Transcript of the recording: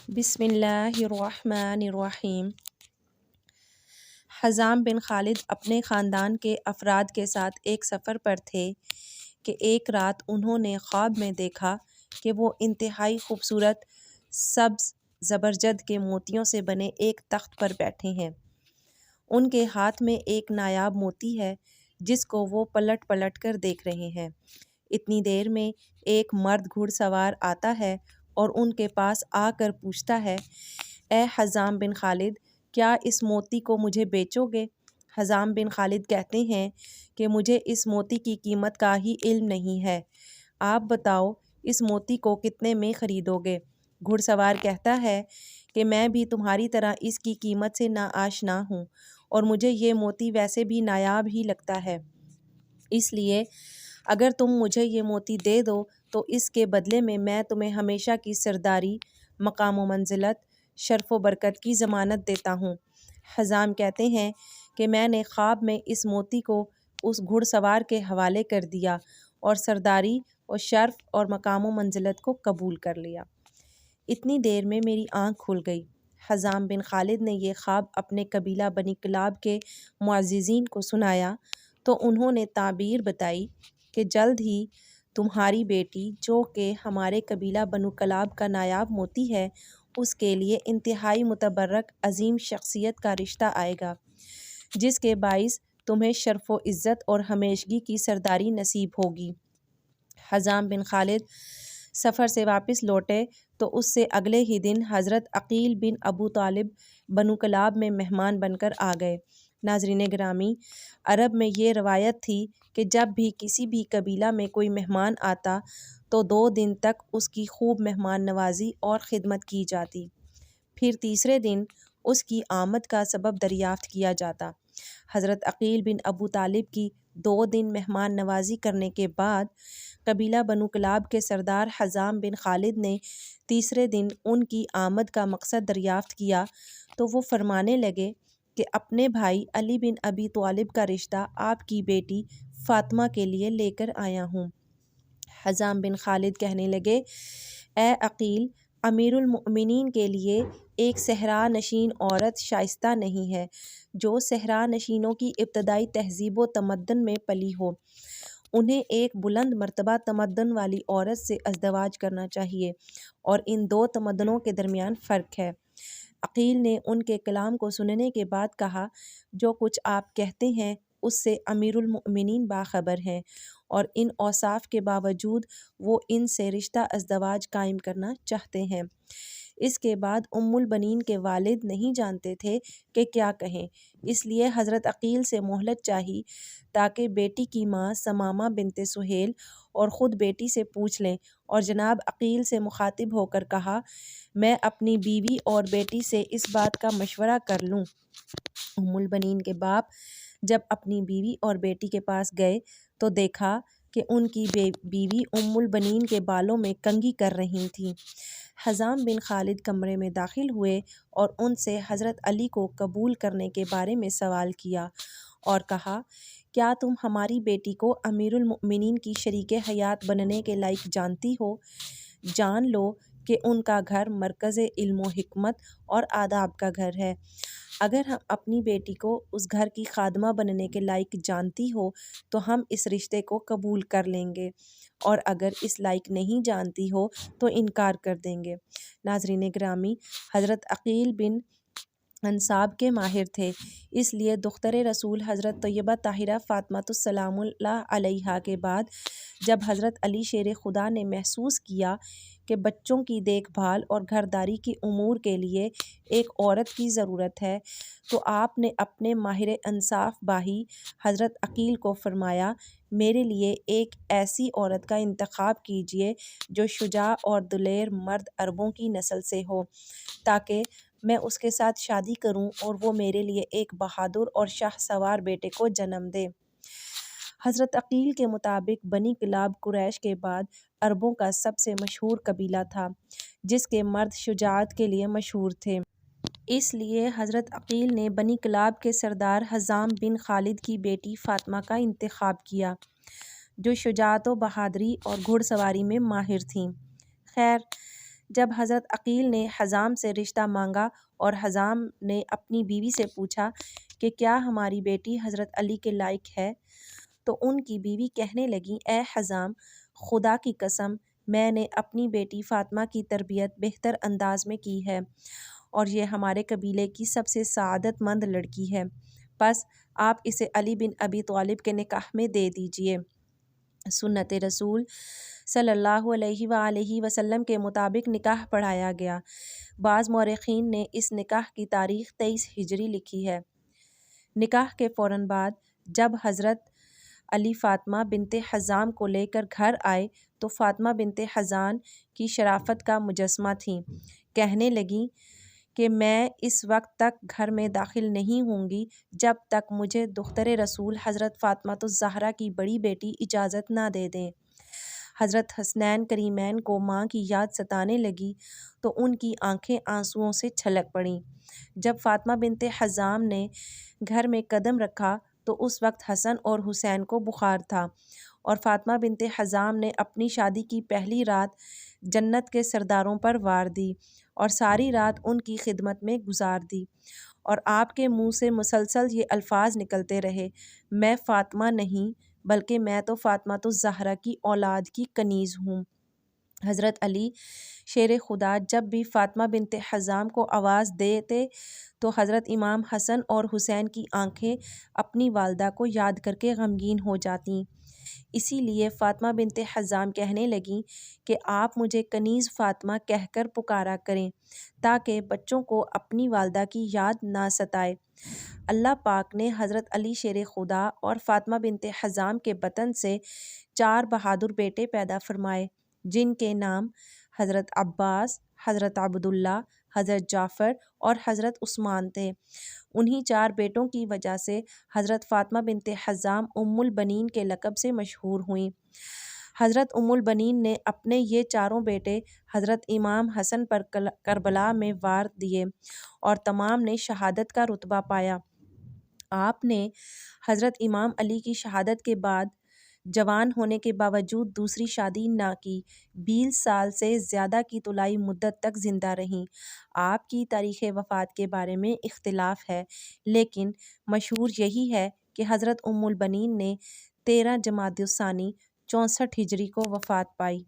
بسم اللہ الرحمن الرحیم۔ حزام بن خالد اپنے خاندان کے افراد کے ساتھ ایک سفر پر تھے کہ ایک رات انہوں نے خواب میں دیکھا کہ وہ انتہائی خوبصورت سبز زبرجد کے موتیوں سے بنے ایک تخت پر بیٹھے ہیں۔ ان کے ہاتھ میں ایک نایاب موتی ہے جس کو وہ پلٹ پلٹ کر دیکھ رہے ہیں۔ اتنی دیر میں ایک مرد گھڑ سوار آتا ہے اور ان کے پاس آ کر پوچھتا ہے، اے حزام بن خالد، کیا اس موتی کو مجھے بیچو گے؟ حزام بن خالد کہتے ہیں کہ مجھے اس موتی کی قیمت کا ہی علم نہیں ہے، آپ بتاؤ اس موتی کو کتنے میں خریدو گے؟ گھڑ سوار کہتا ہے کہ میں بھی تمہاری طرح اس کی قیمت سے ناآشنا ہوں اور مجھے یہ موتی ویسے بھی نایاب ہی لگتا ہے، اس لیے اگر تم مجھے یہ موتی دے دو تو اس کے بدلے میں تمہیں ہمیشہ کی سرداری، مقام و منزلت، شرف و برکت کی ضمانت دیتا ہوں۔ حزام کہتے ہیں کہ میں نے خواب میں اس موتی کو اس گھڑ سوار کے حوالے کر دیا اور سرداری اور شرف اور مقام و منزلت کو قبول کر لیا۔ اتنی دیر میں میری آنکھ کھل گئی۔ حزام بن خالد نے یہ خواب اپنے قبیلہ بنی کلاب کے معززین کو سنایا تو انہوں نے تعبیر بتائی کہ جلد ہی تمہاری بیٹی جو کہ ہمارے قبیلہ بنو کلاب کا نایاب موتی ہے، اس کے لیے انتہائی متبرک عظیم شخصیت کا رشتہ آئے گا جس کے باعث تمہیں شرف و عزت اور ہمیشگی کی سرداری نصیب ہوگی۔ حزام بن خالد سفر سے واپس لوٹے تو اس سے اگلے ہی دن حضرت عقیل بن ابو طالب بنو کلاب میں مہمان بن کر آ گئے۔ ناظرین گرامی، عرب میں یہ روایت تھی کہ جب بھی کسی بھی قبیلہ میں کوئی مہمان آتا تو 2 دن تک اس کی خوب مہمان نوازی اور خدمت کی جاتی، پھر تیسرے دن اس کی آمد کا سبب دریافت کیا جاتا۔ حضرت عقیل بن ابو طالب کی 2 دن مہمان نوازی کرنے کے بعد قبیلہ بنو کلاب کے سردار حزام بن خالد نے تیسرے دن ان کی آمد کا مقصد دریافت کیا تو وہ فرمانے لگے کہ اپنے بھائی علی بن ابی طالب کا رشتہ آپ کی بیٹی فاطمہ کے لیے لے کر آیا ہوں۔ حزام بن خالد کہنے لگے، اے عقیل، امیر المؤمنین کے لیے ایک صحرا نشین عورت شائستہ نہیں ہے جو صحرا نشینوں کی ابتدائی تہذیب و تمدن میں پلی ہو، انہیں ایک بلند مرتبہ تمدن والی عورت سے ازدواج کرنا چاہیے اور ان 2 تمدنوں کے درمیان فرق ہے۔ عقیل نے ان کے کلام کو سننے کے بعد کہا، جو کچھ آپ کہتے ہیں اس سے امیر المؤمنین باخبر ہیں اور ان اوصاف کے باوجود وہ ان سے رشتہ ازدواج قائم کرنا چاہتے ہیں۔ اس کے بعد ام البنین کے والد نہیں جانتے تھے کہ کیا کہیں، اس لیے حضرت عقیل سے مہلت چاہی تاکہ بیٹی کی ماں ثمامہ بنت سہیل اور خود بیٹی سے پوچھ لیں، اور جناب عقیل سے مخاطب ہو کر کہا، میں اپنی بیوی اور بیٹی سے اس بات کا مشورہ کر لوں۔ ام البنین کے باپ جب اپنی بیوی اور بیٹی کے پاس گئے تو دیکھا کہ ان کی بیوی ام البنین کے بالوں میں کنگھی کر رہی تھیں۔ حزام بن خالد کمرے میں داخل ہوئے اور ان سے حضرت علی کو قبول کرنے کے بارے میں سوال کیا اور کہا، کیا تم ہماری بیٹی کو امیر المؤمنین کی شریک حیات بننے کے لائق جانتی ہو؟ جان لو کہ ان کا گھر مرکز علم و حکمت اور آداب کا گھر ہے۔ اگر ہم اپنی بیٹی کو اس گھر کی خادمہ بننے کے لائق جانتی ہو تو ہم اس رشتے کو قبول کر لیں گے، اور اگر اس لائق نہیں جانتی ہو تو انکار کر دیں گے۔ ناظرین گرامی، حضرت عقیل بن انصاب کے ماہر تھے، اس لیے دختر رسول حضرت طیبہ طاہرہ فاطمہ السلام اللہ علیہا کے بعد جب حضرت علی شیر خدا نے محسوس کیا کہ بچوں کی دیکھ بھال اور گھرداری کی امور کے لیے ایک عورت کی ضرورت ہے تو آپ نے اپنے ماہر انصاف بائی حضرت عقیل کو فرمایا، میرے لیے ایک ایسی عورت کا انتخاب کیجیے جو شجاع اور دلیر مرد عربوں کی نسل سے ہو تاکہ میں اس کے ساتھ شادی کروں اور وہ میرے لیے ایک بہادر اور شاہ سوار بیٹے کو جنم دے۔ حضرت عقیل کے مطابق بنی کلاب قریش کے بعد عربوں کا سب سے مشہور قبیلہ تھا جس کے مرد شجاعت کے لیے مشہور تھے، اس لیے حضرت عقیل نے بنی کلاب کے سردار حزام بن خالد کی بیٹی فاطمہ کا انتخاب کیا جو شجاعت و بہادری اور گھڑ سواری میں ماہر تھیں۔ خیر، جب حضرت عقیل نے حزام سے رشتہ مانگا اور حزام نے اپنی بیوی سے پوچھا کہ کیا ہماری بیٹی حضرت علی کے لائق ہے، تو ان کی بیوی کہنے لگیں، اے حزام، خدا کی قسم، میں نے اپنی بیٹی فاطمہ کی تربیت بہتر انداز میں کی ہے اور یہ ہمارے قبیلے کی سب سے سعادت مند لڑکی ہے، بس آپ اسے علی بن ابی طالب کے نکاح میں دے دیجئے۔ سنت رسول صلی اللہ علیہ وآلہ وسلم کے مطابق نکاح پڑھایا گیا۔ بعض مورخین نے اس نکاح کی تاریخ 23 ہجری لکھی ہے۔ نکاح کے فوراً بعد جب حضرت علی فاطمہ بنت حزام کو لے کر گھر آئے تو فاطمہ بنت حزام کی شرافت کا مجسمہ تھیں۔ کہنے لگیں کہ میں اس وقت تک گھر میں داخل نہیں ہوں گی جب تک مجھے دختر رسول حضرت فاطمہ الزہرا کی بڑی بیٹی اجازت نہ دے دیں۔ حضرت حسنین کریمین کو ماں کی یاد ستانے لگی تو ان کی آنکھیں آنسوؤں سے چھلک پڑیں۔ جب فاطمہ بنت حزام نے گھر میں قدم رکھا تو اس وقت حسن اور حسین کو بخار تھا اور فاطمہ بنت حزام نے اپنی شادی کی پہلی رات جنت کے سرداروں پر وار دی اور ساری رات ان کی خدمت میں گزار دی اور آپ کے منہ سے مسلسل یہ الفاظ نکلتے رہے، میں فاطمہ نہیں بلکہ میں تو فاطمہ الزہرا کی اولاد کی کنیز ہوں۔ حضرت علی شیر خدا جب بھی فاطمہ بنت حزام کو آواز دیتے تو حضرت امام حسن اور حسین کی آنکھیں اپنی والدہ کو یاد کر کے غمگین ہو جاتیں۔ اسی لیے فاطمہ بنت حزام کہنے لگیں کہ آپ مجھے کنیز فاطمہ کہہ کر پکارا کریں تاکہ بچوں کو اپنی والدہ کی یاد نہ ستائے۔ اللہ پاک نے حضرت علی شیر خدا اور فاطمہ بنت حزام کے بطن سے 4 بہادر بیٹے پیدا فرمائے جن کے نام حضرت عباس، حضرت عبداللہ، حضرت جعفر اور حضرت عثمان تھے۔ انہی 4 بیٹوں کی وجہ سے حضرت فاطمہ بنت حزام ام البنین کے لقب سے مشہور ہوئیں۔ حضرت ام البنین نے اپنے یہ 4 بیٹے حضرت امام حسن پر کربلا میں وار دیے اور تمام نے شہادت کا رتبہ پایا۔ آپ نے حضرت امام علی کی شہادت کے بعد جوان ہونے کے باوجود دوسری شادی نہ کی، 20 سال سے زیادہ کی طویل مدت تک زندہ رہیں۔ آپ کی تاریخ وفات کے بارے میں اختلاف ہے لیکن مشہور یہی ہے کہ حضرت ام البنین نے 13 جمادی الثانی 64 ہجری کو وفات پائی۔